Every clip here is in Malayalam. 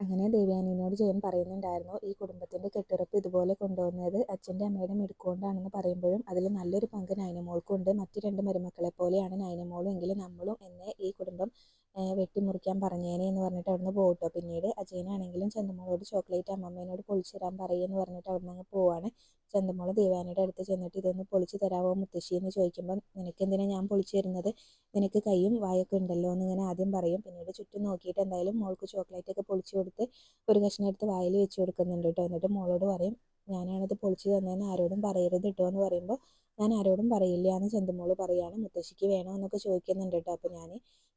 അങ്ങനെ ദേവയാനിയോട് ജയൻ പറയുന്നുണ്ടായിരുന്നു, ഈ കുടുംബത്തിൻ്റെ കെട്ടുറപ്പ് ഇതുപോലെ കൊണ്ടുവന്നത് അച്ഛൻ്റെ അമ്മയുടെ മിടുക്കുകൊണ്ടാണെന്ന് പറയുമ്പോഴും അതിൽ നല്ലൊരു പങ്ക് നയനമോൾക്കുണ്ട്. മറ്റ് രണ്ട് മരുമക്കളെ പോലെയാണ് നയനമോളും, എങ്കിലും നമ്മളും എന്നെ ഈ കുടുംബം വെട്ടിമുറിക്കാൻ പറഞ്ഞേനെ എന്ന് പറഞ്ഞിട്ട് അവിടുന്ന് പോകട്ടോ. പിന്നീട് അജയനാണെങ്കിലും ചന്ദമോളോട് ചോക്ലേറ്റ് അമ്മമ്മേനോട് പൊളിച്ചു തരാൻ പറയുമെന്ന് പറഞ്ഞിട്ട് അവിടുന്ന് അങ്ങ് പോവാണ്. ചന്ദമോള് ദേവയാനിയുടെ അടുത്ത് ചെന്നിട്ട് ഇതൊന്ന് പൊളിച്ചു തരാമോ മുത്തശ്ശി എന്ന് ചോദിക്കുമ്പം, നിനക്കെന്തിനാ ഞാൻ പൊളിച്ചു തരുന്നത്, നിനക്ക് കൈയും വായൊക്കെ ഉണ്ടല്ലോ എന്ന് ഇങ്ങനെ ആദ്യം പറയും. പിന്നീട് ചുറ്റും നോക്കിയിട്ട് എന്തായാലും മോൾക്ക് ചോക്ലേറ്റ് ഒക്കെ പൊളിച്ചു കൊടുത്ത് ഒരു കഷ്ണം എടുത്ത് വായിൽ വെച്ച് കൊടുക്കുന്നുണ്ട് കേട്ടോ. എന്നിട്ട് മോളോട് പറയും, ഞാനാണിത് പൊളിച്ചു തന്നതെന്ന് ആരോടും പറയരുത് കേട്ടോ എന്ന് പറയുമ്പോൾ, ഞാൻ ആരോടും പറയില്ല എന്ന് ചന്ദമോള് പറയാണ്. മുത്തശ്ശിക്ക് വേണോ എന്നൊക്കെ ചോദിക്കുന്നുണ്ട് കേട്ടോ. അപ്പോൾ ഞാൻ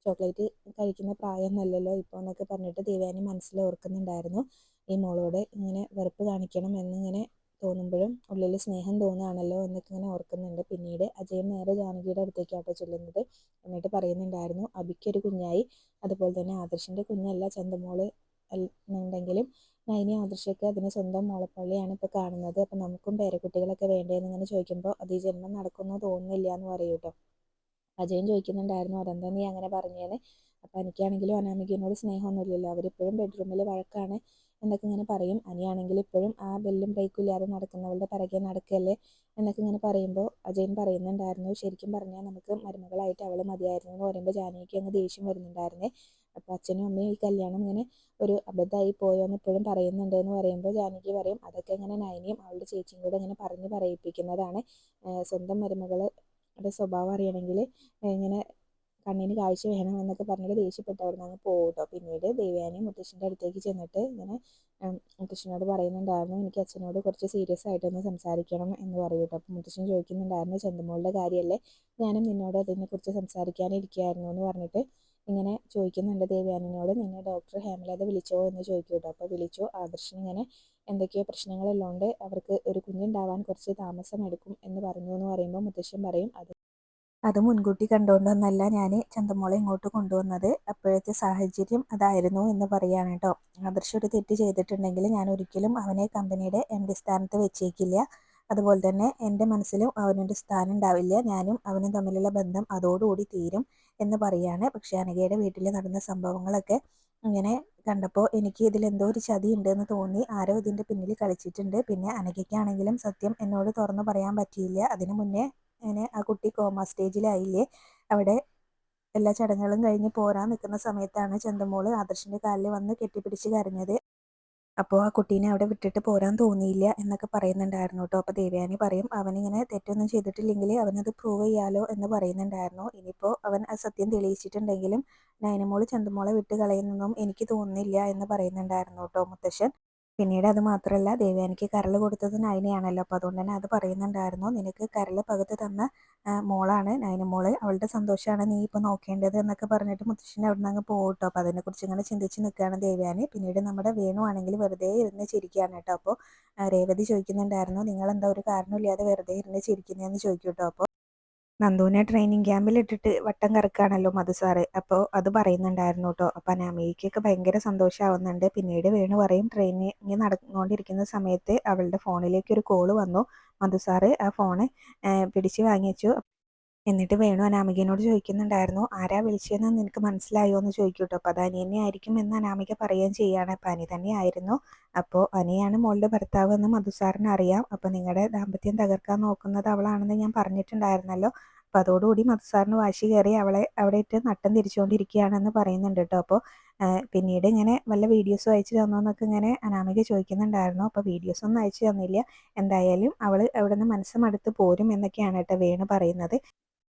ചോക്ലേറ്റ് കഴിക്കുന്ന പ്രായമൊന്നുമല്ലല്ലോ ഇപ്പോൾ എന്നൊക്കെ പറഞ്ഞിട്ട് ദേവയാനി മനസ്സിൽ ഓർക്കുന്നുണ്ടായിരുന്നു. ഈ മോളോട് ഇങ്ങനെ വെറുപ്പ് കാണിക്കണം എന്നിങ്ങനെ തോന്നുമ്പോഴും ഉള്ളിൽ സ്നേഹം തോന്നുകയാണല്ലോ എന്നൊക്കെ ഇങ്ങനെ ഓർക്കുന്നുണ്ട്. പിന്നീട് അജയൻ നേരെ ജാനകിയുടെ അടുത്തേക്കാട്ടോ ചെല്ലുന്നത്. എന്നിട്ട് പറയുന്നുണ്ടായിരുന്നു, അബിക്കൊരു കുഞ്ഞായി, അതുപോലെ തന്നെ ആദർശിൻ്റെ കുഞ്ഞല്ല ചന്ദമോള് എന്നുണ്ടെങ്കിലും നൈനി ആദർശൊക്കെ അതിന് സ്വന്തം മോളെപ്പോലെയാണ് ഇപ്പോൾ കാണുന്നത്. അപ്പം നമുക്കും പേരക്കുട്ടികളൊക്കെ വേണ്ടേന്ന് ഇങ്ങനെ ചോദിക്കുമ്പോൾ, അത് ഈ ജന്മം നടക്കുമെന്ന് തോന്നുന്നില്ല എന്ന് പറയും കേട്ടോ. അജയൻ ചോദിക്കുന്നുണ്ടായിരുന്നു, അതെന്താ നീ അങ്ങനെ പറഞ്ഞേന്ന്. അപ്പം എനിക്കാണെങ്കിലും അനാമികയോട് സ്നേഹമൊന്നുമില്ലല്ലോ, അവരിപ്പോഴും ബെഡ്റൂമിൽ വഴക്കാണ് എന്നൊക്കെ ഇങ്ങനെ പറയും. അനിയാണെങ്കിൽ ഇപ്പോഴും ആ ബെല്ലും ബ്രേക്കും ഇല്ലാതെ നടക്കുന്നവളുടെ പിറകെ നടക്കല്ലേ എന്നൊക്കെ ഇങ്ങനെ പറയുമ്പോൾ അജയൻ പറയുന്നുണ്ടായിരുന്നു, ശരിക്കും പറഞ്ഞാൽ നമുക്ക് മരുമകളായിട്ട് അവൾ മതിയായിരുന്നു എന്ന് പറയുമ്പോൾ ജാനകിക്ക് അങ്ങ് ദേഷ്യം വരുന്നുണ്ടായിരുന്നേ. അപ്പോൾ അച്ഛനും അമ്മയും ഈ കല്യാണം ഇങ്ങനെ ഒരു അബദ്ധമായി പോയോ എന്ന് ഇപ്പോഴും പറയുന്നുണ്ട് എന്ന് പറയുമ്പോൾ ജാനകി പറയും, അതൊക്കെ ഇങ്ങനെ നയനിയും അവളുടെ ചേച്ചിയും കൂടെ ഇങ്ങനെ പറഞ്ഞ് പറയിപ്പിക്കുന്നതാണ്, സ്വന്തം മരുമകളുടെ സ്വഭാവം അറിയണമെങ്കിൽ ഇങ്ങനെ കണ്ണിന് കാഴ്ച വേണം എന്നൊക്കെ പറഞ്ഞിട്ട് ദേഷ്യപ്പെട്ട് അവിടെ നിന്ന് അങ്ങ് പോകും കേട്ടോ. പിന്നീട് ദേവയാനി മുത്തശ്ശൻ്റെ അടുത്തേക്ക് ചെന്നിട്ട് ഇങ്ങനെ മുത്തശ്ശനോട് പറയുന്നുണ്ടായിരുന്നു, എനിക്ക് അച്ഛനോട് കുറച്ച് സീരിയസ് ആയിട്ടൊന്ന് സംസാരിക്കണം എന്ന് പറയും കേട്ടോ. അപ്പോൾ മുത്തശ്ശൻ ചോദിക്കുന്നുണ്ടായിരുന്നു, ചന്ദമോളുടെ കാര്യമല്ലേ, ഞാനും നിന്നോട് അതിനെക്കുറിച്ച് സംസാരിക്കാനിരിക്കുകയായിരുന്നു എന്ന് പറഞ്ഞിട്ട് ഇങ്ങനെ ചോദിക്കുന്നുണ്ട് ദേവയാനിനോട്. നിന്നെ ഡോക്ടർ ഹേമലത വിളിച്ചോ എന്ന് ചോദിക്കും കേട്ടോ. അപ്പോൾ വിളിച്ചു, ആദർശിന് ഇങ്ങനെ എന്തൊക്കെയോ പ്രശ്നങ്ങളുള്ളതുകൊണ്ട് അവർക്ക് ഒരു കുഞ്ഞുണ്ടാവാൻ കുറച്ച് താമസം എടുക്കും എന്ന് പറഞ്ഞു എന്ന് പറയുമ്പോൾ മുത്തശ്ശൻ പറയും, അത് മുൻകൂട്ടി കണ്ടുകൊണ്ടൊന്നല്ല ഞാൻ ചന്തമോളെ ഇങ്ങോട്ട് കൊണ്ടുവന്നത്, അപ്പോഴത്തെ സാഹചര്യം അതായിരുന്നു എന്ന് പറയാണ് കേട്ടോ. ആദർശ് ഒരു തെറ്റ് ചെയ്തിട്ടുണ്ടെങ്കിൽ ഞാൻ ഒരിക്കലും അവനെ കമ്പനിയുടെ MD സ്ഥാനത്ത് വെച്ചേക്കില്ല, അതുപോലെ തന്നെ എൻ്റെ മനസ്സിലും അവനൊരു സ്ഥാനം ഉണ്ടാവില്ല, ഞാനും അവനും തമ്മിലുള്ള ബന്ധം അതോടുകൂടി തീരും എന്ന് പറയാണ്. പക്ഷേ അനഘയുടെ വീട്ടിൽ നടന്ന സംഭവങ്ങളൊക്കെ ഇങ്ങനെ കണ്ടപ്പോൾ എനിക്ക് ഇതിലെന്തോ ഒരു ചതി ഉണ്ടെന്ന് തോന്നി, ആരോ ഇതിൻ്റെ പിന്നിൽ കളിച്ചിട്ടുണ്ട്. പിന്നെ അനഘയ്ക്കാണെങ്കിലും സത്യം എന്നോട് തുറന്നു പറയാൻ പറ്റിയില്ല, അതിനു മുന്നേ അങ്ങനെ ആ കുട്ടി കോമ സ്റ്റേജിലായില്ലേ. അവിടെ എല്ലാ ചടങ്ങുകളും കഴിഞ്ഞ് പോരാൻ നിൽക്കുന്ന സമയത്താണ് ചന്തമോള് ആദർശിൻ്റെ കാലിൽ വന്ന് കെട്ടിപ്പിടിച്ച് കരഞ്ഞത്. അപ്പോൾ ആ കുട്ടീനെ അവിടെ വിട്ടിട്ട് പോരാൻ തോന്നിയില്ല എന്നൊക്കെ പറയുന്നുണ്ടായിരുന്നു കേട്ടോ. അപ്പോൾ ദേവയാനി പറയും, അവനിങ്ങനെ തെറ്റൊന്നും ചെയ്തിട്ടില്ലെങ്കിൽ അവനത് പ്രൂവ് ചെയ്യാലോ എന്ന് പറയുന്നുണ്ടായിരുന്നു. ഇനിയിപ്പോൾ അവൻ ആ സത്യം തെളിയിച്ചിട്ടുണ്ടെങ്കിലും നയനമോള് ചന്തമോളെ വിട്ട് കളയുന്നൊന്നും എനിക്ക് തോന്നുന്നില്ല എന്ന് പറയുന്നുണ്ടായിരുന്നു കേട്ടോ മുത്തശ്ശൻ. പിന്നീട് അത് മാത്രമല്ല, ദേവയാനിക്ക് കരൾ കൊടുത്തത് നയനയാണല്ലോ, അപ്പോൾ അതുകൊണ്ട് തന്നെ അത് പറയുന്നുണ്ടായിരുന്നു, നിനക്ക് കരൾ പകുത്ത് തന്ന മോളാണ് നയനമോള്, അവളുടെ സന്തോഷമാണ് നീ ഇപ്പോൾ നോക്കേണ്ടത് എന്നൊക്കെ പറഞ്ഞിട്ട് മുത്തശ്ശൻ അവിടെ നിന്ന് അങ്ങ് പോകട്ടോ. അപ്പോൾ അതിനെക്കുറിച്ച് ഇങ്ങനെ ചിന്തിച്ച് നിൽക്കുകയാണ് ദേവയാനി. പിന്നീട് നമ്മുടെ വേണു ആണെങ്കിൽ വെറുതെ ഇരുന്ന് ചിരിക്കുകയാണ് കേട്ടോ. അപ്പോൾ രേവതി ചോദിക്കുന്നുണ്ടായിരുന്നു, നിങ്ങളെന്താ ഒരു കാരണമില്ലാതെ വെറുതെ ഇരുന്ന് ചിരിക്കുന്നതെന്ന് ചോദിക്കും കേട്ടോ. അപ്പോൾ നന്ദുവിനെ ട്രെയിനിങ് ക്യാമ്പിൽ ഇട്ടിട്ട് വട്ടം കറക്കുകയാണല്ലോ മധു സാറ്, അപ്പോൾ അത് പറയുന്നുണ്ടായിരുന്നു കേട്ടോ. അപ്പോൾ അനാമികയ്ക്കൊക്കെ ഭയങ്കര സന്തോഷമാവുന്നുണ്ട്. പിന്നീട് വേണു പറയും, ട്രെയിനിങ് നടന്നുകൊണ്ടിരിക്കുന്ന സമയത്ത് അവളുടെ ഫോണിലേക്ക് ഒരു കോള് വന്നു, മധു സാറ് ആ ഫോണ് പിടിച്ച് വാങ്ങി വെച്ചു. എന്നിട്ട് വേണു അനാമികയോട് ചോദിക്കുന്നുണ്ടായിരുന്നു, ആരാ വിളിച്ചതെന്ന് നിനക്ക് മനസ്സിലായോ എന്ന് ചോദിക്കും കേട്ടോ. അപ്പോൾ അത് അനി തന്നെ ആയിരിക്കും എന്ന് അനാമിക പറയുകയും ചെയ്യുകയാണ്. അപ്പോൾ അനി തന്നെയായിരുന്നു. അപ്പോൾ അനിയാണ് മോളുടെ ഭർത്താവ് എന്ന് മധുസാറിന് അറിയാം. അപ്പോൾ നിങ്ങളുടെ ദാമ്പത്യം തകർക്കാൻ നോക്കുന്നത് അവളാണെന്ന് ഞാൻ പറഞ്ഞിട്ടുണ്ടായിരുന്നല്ലോ. അപ്പോൾ അതോടുകൂടി മധുസാറിന് വാശി കയറി അവളെ അവിടെ ഇട്ട് നട്ടം തിരിച്ചുകൊണ്ടിരിക്കുകയാണെന്ന് പറയുന്നുണ്ട് കേട്ടോ. അപ്പോൾ പിന്നീട് ഇങ്ങനെ വല്ല വീഡിയോസും അയച്ചു തന്നോ എന്നൊക്കെ ഇങ്ങനെ അനാമിക ചോദിക്കുന്നുണ്ടായിരുന്നു. അപ്പോൾ വീഡിയോസൊന്നും അയച്ചു തന്നില്ല, എന്തായാലും അവൾ അവിടെ നിന്ന് മനസ്സ് മടുത്ത് പോരും എന്നൊക്കെയാണ് കേട്ടോ വേണു പറയുന്നത്.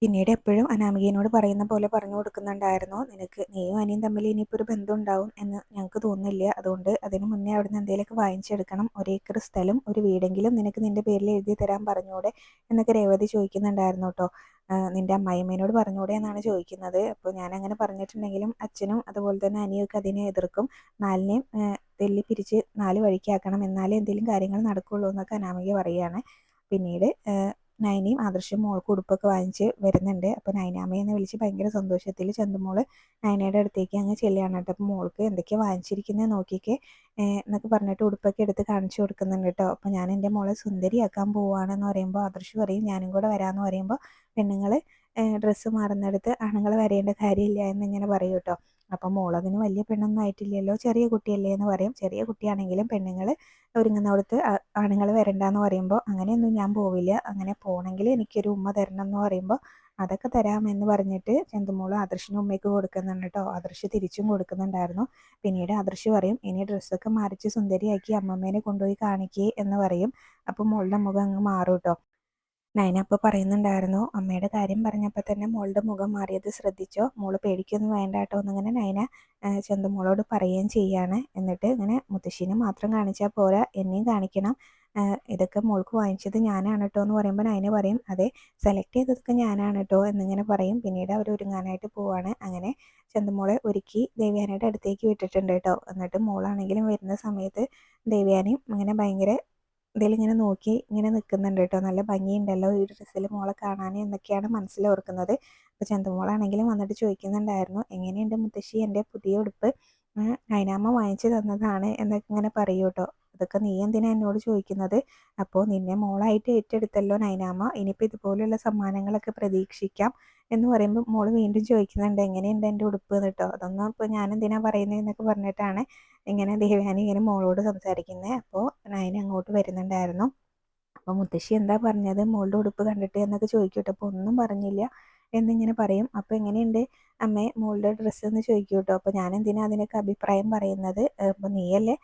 പിന്നീട് എപ്പോഴും അനാമികയോട് പറയുന്ന പോലെ പറഞ്ഞു കൊടുക്കുന്നുണ്ടായിരുന്നു, നിനക്ക് നീയും അനിയും തമ്മിൽ ഇനിയിപ്പോൾ ഒരു ബന്ധം ഉണ്ടാവും എന്ന് ഞങ്ങൾക്ക് തോന്നുന്നില്ല, അതുകൊണ്ട് അതിന് മുന്നേ അവിടെ നിന്ന് എന്തെങ്കിലുമൊക്കെ വാങ്ങിച്ചെടുക്കണം, 1 ഏക്കർ സ്ഥലം ഒരു വീടെങ്കിലും നിനക്ക് നിൻ്റെ പേരിൽ എഴുതി തരാൻ പറഞ്ഞൂടെ എന്നൊക്കെ രേവതി ചോദിക്കുന്നുണ്ടായിരുന്നു കേട്ടോ. നിൻ്റെ അമ്മായിമ്മേനോട് പറഞ്ഞൂടെ എന്നാണ് ചോദിക്കുന്നത്. അപ്പോൾ ഞാൻ അങ്ങനെ പറഞ്ഞിട്ടുണ്ടെങ്കിലും അച്ഛനും അതുപോലെ തന്നെ അനിയൊക്കെ അതിനെ എതിർക്കും, നാലിനെയും തെല്ലി പിരിച്ച് 4 വഴിക്കാക്കണം, എന്നാലേ എന്തെങ്കിലും കാര്യങ്ങൾ നടക്കുകയുള്ളൂ എന്നൊക്കെ അനാമിക പറയുകയാണ്. പിന്നീട് നയനയും ആദർശം മോൾക്ക് ഉടുപ്പൊക്കെ വാങ്ങിച്ച് വരുന്നുണ്ട്. അപ്പോൾ നയനാമ്മയെന്ന് വിളിച്ച് ഭയങ്കര സന്തോഷത്തിൽ ചന്തുമോള് നയനയുടെ അടുത്തേക്ക് അങ്ങ് ചെല്ലുകയാണ് കേട്ടോ. അപ്പോൾ മോൾക്ക് എന്തൊക്കെയാണ് വാങ്ങിച്ചിരിക്കുന്നത് നോക്കിയൊക്കെ എന്നൊക്കെ പറഞ്ഞിട്ട് ഉടുപ്പൊക്കെ എടുത്ത് കാണിച്ചു കൊടുക്കുന്നുണ്ട് കേട്ടോ. അപ്പോൾ ഞാൻ എൻ്റെ മോളെ സുന്ദരിയാക്കാൻ പോവുകയാണെന്ന് പറയുമ്പോൾ ആദർശ് പറയും, ഞാനും കൂടെ വരാമെന്ന് പറയുമ്പോൾ പെണ്ണുങ്ങൾ ഡ്രസ്സ് മാറുന്നിടത്ത് ആണുങ്ങൾ വരേണ്ട കാര്യമില്ല എന്നിങ്ങനെ പറയും കേട്ടോ. അപ്പം മോളതിന് വലിയ പെണ്ണൊന്നും ആയിട്ടില്ലല്ലോ, ചെറിയ കുട്ടിയല്ലേ എന്ന് പറയും. ചെറിയ കുട്ടിയാണെങ്കിലും പെണ്ണുങ്ങൾ ഒരുങ്ങുന്നിടത്ത് ആണുങ്ങൾ വരണ്ടാന്ന് പറയുമ്പോൾ അങ്ങനെയൊന്നും ഞാൻ പോവില്ല, അങ്ങനെ പോകണമെങ്കിൽ എനിക്കൊരു ഉമ്മ തരണം എന്ന് പറയുമ്പോൾ അതൊക്കെ തരാമെന്ന് പറഞ്ഞിട്ട് ചന്തുമോള് ആദർശിന് ഉമ്മയ്ക്ക് കൊടുക്കുന്നുണ്ട് കേട്ടോ. ആദർശ് തിരിച്ചും കൊടുക്കുന്നുണ്ടായിരുന്നു. പിന്നീട് ആദർശ് പറയും, ഇനി ഡ്രസ്സൊക്കെ മാറിച്ച് സുന്ദരിയാക്കി അമ്മമ്മേനെ കൊണ്ടുപോയി കാണിക്കേ എന്ന് പറയും. അപ്പം മോളുടെ മുഖം അങ്ങ് മാറും കേട്ടോ. നയന അപ്പോൾ പറയുന്നുണ്ടായിരുന്നു, അമ്മയുടെ കാര്യം പറഞ്ഞപ്പോൾ തന്നെ മോളുടെ മുഖം മാറിയത് ശ്രദ്ധിച്ചോ, മോള് പേടിക്കൊന്നും വേണ്ട കേട്ടോ എന്നിങ്ങനെ നയന ചന്തുമോളോട് പറയുകയും ചെയ്യാണ്. എന്നിട്ട് ഇങ്ങനെ മുത്തശ്ശീനെ മാത്രം കാണിച്ചാൽ പോരാ, എന്നെയും കാണിക്കണം, ഇതൊക്കെ മോൾക്ക് വാങ്ങിച്ചത് ഞാനാണ് കേട്ടോ എന്ന് പറയുമ്പോൾ നയന പറയും, അതെ സെലക്ട് ചെയ്തതൊക്കെ ഞാനാണ് കേട്ടോ എന്നിങ്ങനെ പറയും. പിന്നീട് അവർ ഒരുങ്ങാനായിട്ട് പോവാണ്. അങ്ങനെ ചന്തുമോളെ ഒരുക്കി ദേവയാനിയുടെ അടുത്തേക്ക് വിട്ടിട്ടുണ്ട് കേട്ടോ. എന്നിട്ട് മോളാണെങ്കിലും വരുന്ന സമയത്ത് ദേവയാനി ഇങ്ങനെ ഭയങ്കര ഇതിലിങ്ങനെ നോക്കി ഇങ്ങനെ നിൽക്കുന്നുണ്ട് കേട്ടോ. നല്ല ഭംഗിയുണ്ടല്ലോ ഈ ഡ്രസ്സിൽ മോളെ കാണാൻ എന്നൊക്കെയാണ് മനസ്സിൽ ഓർക്കുന്നത്. അപ്പോൾ ചന്തുമോളാണെങ്കിലും വന്നിട്ട് ചോദിക്കുന്നുണ്ടായിരുന്നു, എങ്ങനെയുണ്ട് മുത്തശ്ശി എൻ്റെ പുതിയ ഉടുപ്പ്, നൈനാമ്മ വാങ്ങിച്ചു തന്നതാണ് എന്നൊക്കെ ഇങ്ങനെ പറയൂ കേട്ടോ. അതൊക്കെ നീ എന്തിനാ എന്നോട് ചോദിക്കുന്നത്, അപ്പോൾ നിന്നെ മോളായിട്ട് ഏറ്റെടുത്തല്ലോ നൈനാമ്മ, ഇനിയിപ്പോൾ ഇതുപോലുള്ള സമ്മാനങ്ങളൊക്കെ പ്രതീക്ഷിക്കാം എന്ന് പറയുമ്പോൾ മോള് വീണ്ടും ചോദിക്കുന്നുണ്ട്, എങ്ങനെയുണ്ട് എൻ്റെ ഉടുപ്പ് കേട്ടോ. അതൊന്നും ഇപ്പോൾ ഞാൻ എന്തിനാ പറയുന്നത് എന്നൊക്കെ പറഞ്ഞിട്ടാണ് ഇങ്ങനെ ദേവയാനി ഇങ്ങനെ മോളോട് സംസാരിക്കുന്നത്. അപ്പോൾ നയന അങ്ങോട്ട് വരുന്നുണ്ടായിരുന്നു. അപ്പോൾ മുത്തശ്ശി എന്താ പറഞ്ഞത് മോളുടെ ഉടുപ്പ് കണ്ടിട്ട് എന്നൊക്കെ ചോദിക്കൂട്ടോ. അപ്പോൾ ഒന്നും പറഞ്ഞില്ല എന്നിങ്ങനെ പറയും. അപ്പോൾ എങ്ങനെയുണ്ട് അമ്മേ മോളുടെ ഡ്രസ്സ് എന്ന് ചോദിക്കും കേട്ടോ. അപ്പോൾ ഞാൻ എന്തിനാ അതിനൊക്കെ അഭിപ്രായം പറയുന്നത്, അപ്പോൾ നീയല്ലേ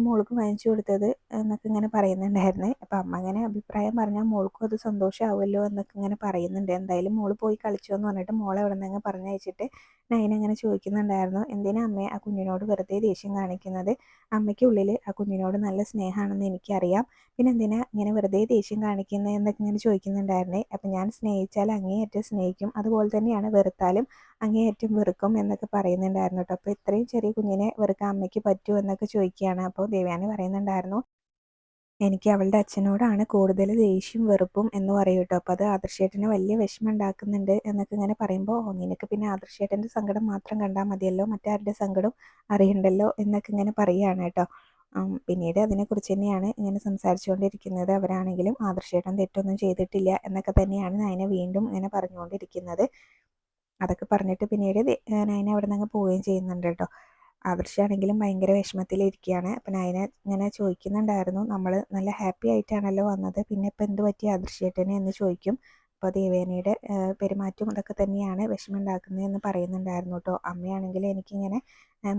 മോൾക്ക് വാങ്ങിച്ചു കൊടുത്തത് എന്നൊക്കെ ഇങ്ങനെ പറയുന്നുണ്ടായിരുന്നേ. അപ്പോൾ അമ്മ ഇങ്ങനെ അഭിപ്രായം പറഞ്ഞാൽ മോൾക്കും അത് സന്തോഷമാവുമല്ലോ എന്നൊക്കെ ഇങ്ങനെ പറയുന്നുണ്ട്. എന്തായാലും മോള് പോയി കളിച്ചോ എന്ന് പറഞ്ഞിട്ട് മോളെ അവിടെ നിന്ന് പറഞ്ഞയച്ചിട്ട് നയന ഇങ്ങനെ ചോദിക്കുന്നുണ്ടായിരുന്നു, എന്തിനാ അമ്മേ ആ കുഞ്ഞിനോട് വെറുതെ ദേഷ്യം കാണിക്കുന്നത്, അമ്മയ്ക്കുള്ളിൽ ആ കുഞ്ഞിനോട് നല്ല സ്നേഹമാണെന്ന് എനിക്കറിയാം, പിന്നെ എന്തിനാ ഇങ്ങനെ വെറുതെ ദേഷ്യം കാണിക്കുന്നത് എന്നൊക്കെ ഇങ്ങനെ ചോദിക്കുന്നുണ്ടായിരുന്നേ. അപ്പം ഞാൻ സ്നേഹിച്ചാൽ അങ്ങേയറ്റം സ്നേഹിക്കും, അതുപോലെ തന്നെയാണ് വെറുത്താലും അങ്ങേയറ്റം വെറുക്കും എന്നൊക്കെ പറയുന്നുണ്ടായിരുന്നു കേട്ടോ. അപ്പോൾ ഇത്രയും ചെറിയ കുഞ്ഞിനെ വെറുക്കാൻ അമ്മയ്ക്ക് പറ്റുമോ എന്നൊക്കെ ചോദിക്കുകയാണ്. അപ്പോൾ ദേവയാനി പറയുന്നുണ്ടായിരുന്നു, എനിക്ക് അവളുടെ അച്ഛനോടാണ് കൂടുതൽ ദേഷ്യം വെറുപ്പും എന്ന് പറയും കേട്ടോ. അപ്പോൾ അത് ആദർശേട്ടന് വലിയ വിഷമം ഉണ്ടാക്കുന്നുണ്ട് എന്നൊക്കെ ഇങ്ങനെ പറയുമ്പോൾ, നിനക്ക് പിന്നെ ആദർശേട്ടൻ്റെ സങ്കടം മാത്രം കണ്ടാൽ മതിയല്ലോ, മറ്റാരുടെ സങ്കടം അറിയണ്ടല്ലോ എന്നൊക്കെ ഇങ്ങനെ പറയുകയാണ് കേട്ടോ. പിന്നീട് അതിനെക്കുറിച്ച് തന്നെയാണ് ഇങ്ങനെ സംസാരിച്ചുകൊണ്ടിരിക്കുന്നത്. അവരാണെങ്കിലും ആദർശേട്ടൻ തെറ്റൊന്നും ചെയ്തിട്ടില്ല എന്നൊക്കെ തന്നെയാണ് നയന വീണ്ടും ഇങ്ങനെ പറഞ്ഞുകൊണ്ടിരിക്കുന്നത്. അതൊക്കെ പറഞ്ഞിട്ട് പിന്നീട് നയന അവിടെ നിന്ന് അങ്ങ് പോവുകയും ചെയ്യുന്നുണ്ട് കേട്ടോ. ആദർശാണെങ്കിലും ഭയങ്കര വിഷമത്തിലിരിക്കുകയാണ്. അപ്പം നയന ഇങ്ങനെ ചോദിക്കുന്നുണ്ടായിരുന്നു, നമ്മൾ നല്ല ഹാപ്പി ആയിട്ടാണല്ലോ വന്നത്, പിന്നെ ഇപ്പം എന്ത് പറ്റി ആദർശേട്ടന് എന്ന് ചോദിക്കും. അപ്പോൾ ദേവേനയുടെ പെരുമാറ്റം അതൊക്കെ തന്നെയാണ് വിഷമം ഉണ്ടാക്കുന്നത് എന്ന് പറയുന്നുണ്ടായിരുന്നു കേട്ടോ. അമ്മയാണെങ്കിൽ എനിക്കിങ്ങനെ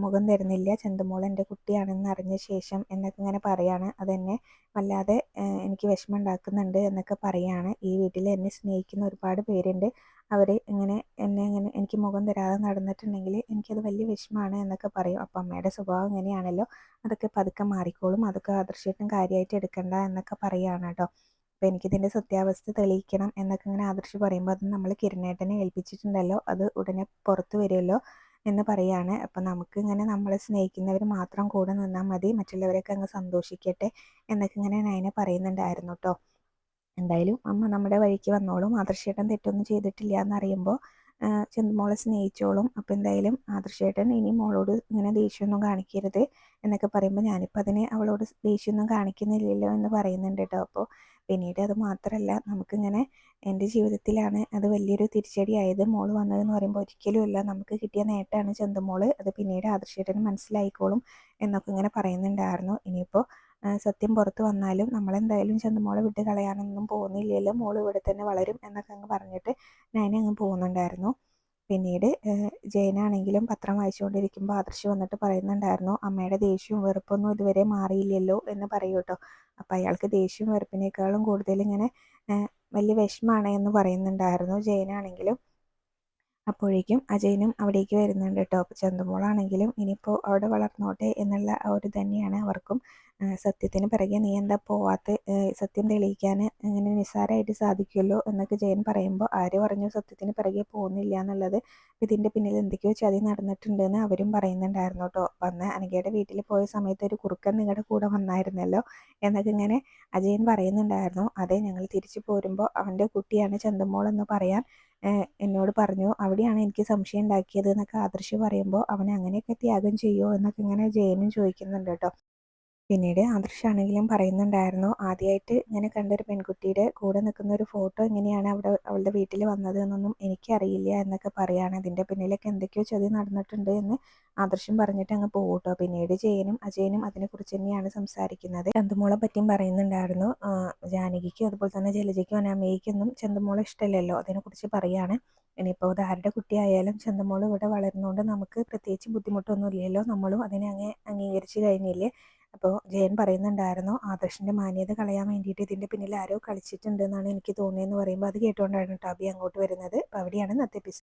മുഖം തരുന്നില്ല, ചന്തുമോൾ എൻ്റെ കുട്ടിയാണെന്ന് അറിഞ്ഞ ശേഷം എന്നൊക്കെ ഇങ്ങനെ പറയാണ്. അതെന്നെ വല്ലാതെ എനിക്ക് വിഷമം ഉണ്ടാക്കുന്നുണ്ട് എന്നൊക്കെ പറയാണ്. ഈ വീട്ടിൽ എന്നെ സ്നേഹിക്കുന്ന ഒരുപാട് പേരുണ്ട്, അവർ ഇങ്ങനെ ഇങ്ങനെ എനിക്ക് മുഖം തരാതെ നടന്നിട്ടുണ്ടെങ്കിൽ എനിക്കത് വലിയ വിഷമമാണ് എന്നൊക്കെ പറയും. അപ്പം അമ്മയുടെ സ്വഭാവം ഇങ്ങനെയാണല്ലോ, അതൊക്കെ പതുക്കെ മാറിക്കോളും, അതൊക്കെ ആദർശമായിട്ടും കാര്യമായിട്ട് എടുക്കണ്ട എന്നൊക്കെ പറയുകയാണ് കേട്ടോ. അപ്പോൾ എനിക്കിതിൻ്റെ സത്യാവസ്ഥ തെളിയിക്കണം എന്നൊക്കെ ഇങ്ങനെ ആദർശ് പറയുമ്പോൾ, അത് നമ്മൾ കിരണേട്ടനെ ഏൽപ്പിച്ചിട്ടുണ്ടല്ലോ, അത് ഉടനെ പുറത്ത് വരുമല്ലോ എന്ന് പറയാണ്. അപ്പം നമുക്ക് ഇങ്ങനെ നമ്മളെ സ്നേഹിക്കുന്നവർ മാത്രം കൂടെ നിന്നാൽ മതി, മറ്റുള്ളവരൊക്കെ അങ്ങ് സന്തോഷിക്കട്ടെ എന്നൊക്കെ ഇങ്ങനെ നയന പറയുന്നുണ്ടായിരുന്നു കേട്ടോ. എന്തായാലും അമ്മ നമ്മുടെ വഴിക്ക് വന്നോളും, ആദർശേട്ടൻ തെറ്റൊന്നും ചെയ്തിട്ടില്ല എന്നറിയുമ്പോൾ ചന്തുമോളെ സ്നേഹിച്ചോളും. അപ്പോൾ എന്തായാലും ആദർശേട്ടൻ ഇനി മോളോട് ഇങ്ങനെ ദേഷ്യമൊന്നും കാണിക്കരുത് എന്നൊക്കെ പറയുമ്പോൾ, ഞാനിപ്പോൾ അതിന് അവളോട് ദേഷ്യമൊന്നും കാണിക്കുന്നില്ലല്ലോ എന്ന് പറയുന്നുണ്ട് കേട്ടോ. അപ്പോൾ പിന്നീട് അത് മാത്രമല്ല, നമുക്കിങ്ങനെ എൻ്റെ ജീവിതത്തിലാണ് അത് വലിയൊരു തിരിച്ചടിയായത് മോള് വന്നതെന്ന് പറയുമ്പോൾ, ഒരിക്കലുമല്ല, നമുക്ക് കിട്ടിയ നേട്ടമാണ് ചന്തുമോള്, അത് പിന്നീട് ആദർശേട്ടന് മനസ്സിലായിക്കോളും എന്നൊക്കെ ഇങ്ങനെ പറയുന്നുണ്ടായിരുന്നു. ഇനിയിപ്പോൾ സത്യം പുറത്ത് വന്നാലും നമ്മളെന്തായാലും ചന്തുമോളെ വിട്ട് കളയാനൊന്നും പോകുന്നില്ലല്ലോ, മോള് ഇവിടെ തന്നെ വളരും എന്നൊക്കെ അങ്ങ് പറഞ്ഞിട്ട് നയന അങ്ങ് പോകുന്നുണ്ടായിരുന്നു. പിന്നീട് ജയനാണെങ്കിലും പത്രം വായിച്ചുകൊണ്ടിരിക്കുമ്പോൾ ആദർശ് വന്നിട്ട് പറയുന്നുണ്ടായിരുന്നു, അമ്മയുടെ ദേഷ്യവും വെറുപ്പൊന്നും ഇതുവരെ മാറിയില്ലല്ലോ എന്ന് പറയൂ കേട്ടോ. അപ്പോൾ അയാൾക്ക് ദേഷ്യവും വെറുപ്പിനേക്കാളും കൂടുതൽ ഇങ്ങനെ വലിയ വിഷമാണ് എന്ന് പറയുന്നുണ്ടായിരുന്നു ജയനാണെങ്കിലും. അപ്പോഴേക്കും അജയനും അവിടേക്ക് വരുന്നുണ്ട് കേട്ടോ. അപ്പോൾ ചന്തുമോളാണെങ്കിലും ഇനിയിപ്പോൾ അവിടെ വളർന്നോട്ടെ എന്നുള്ള ആ ഒരു തന്നെയാണ് അവർക്കും. സത്യത്തിന് പിറകെ നീ എന്താ പോവാത്ത, സത്യം തെളിയിക്കാൻ ഇങ്ങനെ നിസ്സാരമായിട്ട് സാധിക്കുമല്ലോ എന്നൊക്കെ ജയൻ പറയുമ്പോൾ, ആര് പറഞ്ഞു സത്യത്തിന് പിറകെ പോകുന്നില്ല എന്നുള്ളത്, ഇതിൻ്റെ പിന്നിൽ എന്തൊക്കെയോ ചതി നടന്നിട്ടുണ്ടെന്ന് അവരും പറയുന്നുണ്ടായിരുന്നു കേട്ടോ. അപ്പം അന്ന് അനഘയുടെ വീട്ടിൽ പോയ സമയത്ത് ഒരു കുറുക്കൻ നിങ്ങളുടെ കൂടെ വന്നായിരുന്നല്ലോ എന്നൊക്കെ ഇങ്ങനെ അജയൻ പറയുന്നുണ്ടായിരുന്നു. അതെ, ഞങ്ങൾ തിരിച്ചു പോരുമ്പോൾ അവൻ്റെ കുട്ടിയാണ് ചന്തുമോൾ എന്ന് പറയാൻ എന്നോട് പറഞ്ഞു, അവിടെയാണ് എനിക്ക് സംശയം ഉണ്ടാക്കിയത് എന്നൊക്കെ ആദർശ് പറയുമ്പോൾ, അവൻ അങ്ങനെയൊക്കെ ത്യാഗം ചെയ്യുമോ എന്നൊക്കെ ഇങ്ങനെ ജയനും ചോദിക്കുന്നുണ്ട് കേട്ടോ. പിന്നീട് ആദർശാണെങ്കിലും പറയുന്നുണ്ടായിരുന്നു, ആദ്യമായിട്ട് ഇങ്ങനെ കണ്ടൊരു പെൺകുട്ടിയുടെ കൂടെ നിൽക്കുന്ന ഒരു ഫോട്ടോ എങ്ങനെയാണ് അവളുടെ വീട്ടിൽ വന്നത് എന്നൊന്നും എനിക്കറിയില്ല എന്നൊക്കെ പറയാണ്. അതിൻ്റെ പിന്നിലൊക്കെ എന്തൊക്കെയോ ചതി നടന്നിട്ടുണ്ട് എന്ന് ആദർശം പറഞ്ഞിട്ട് അങ്ങ് പോകും കേട്ടോ. പിന്നീട് ജയനും അജയനും അതിനെക്കുറിച്ച് തന്നെയാണ് സംസാരിക്കുന്നത്. ചന്തുമോളെ പറ്റിയും പറയുന്നുണ്ടായിരുന്നു. ജാനകിക്കും അതുപോലെ തന്നെ ജലജയ്ക്കും അനാമികയ്ക്കൊന്നും ചന്തുമോളെ ഇഷ്ടമല്ലല്ലോ, അതിനെക്കുറിച്ച് പറയാണ്. ഇനിയിപ്പോൾ ഇത് ആരുടെ കുട്ടിയായാലും ചന്തുമോൾ ഇവിടെ വളർന്നുകൊണ്ട് നമുക്ക് പ്രത്യേകിച്ച് ബുദ്ധിമുട്ടൊന്നും ഇല്ലല്ലോ, നമ്മളും അതിനെ അംഗീകരിച്ച് കഴിഞ്ഞില്ലേ. അപ്പോൾ ജയൻ പറയുന്നുണ്ടായിരുന്നു, ആദർശിൻ്റെ മാന്യത കളയാൻ വേണ്ടിയിട്ട് ഇതിൻ്റെ പിന്നിൽ ആരോ കളിച്ചിട്ടുണ്ട് എന്നാണ് എനിക്ക് തോന്നിയതെന്ന് പറയുമ്പോൾ അത് കേട്ടുകൊണ്ടാണ് കേട്ടോ അഭി അങ്ങോട്ട് വരുന്നത്. അപ്പോൾ അവിടെയാണ് ഇന്നത്തെ എപ്പിസോഡ്.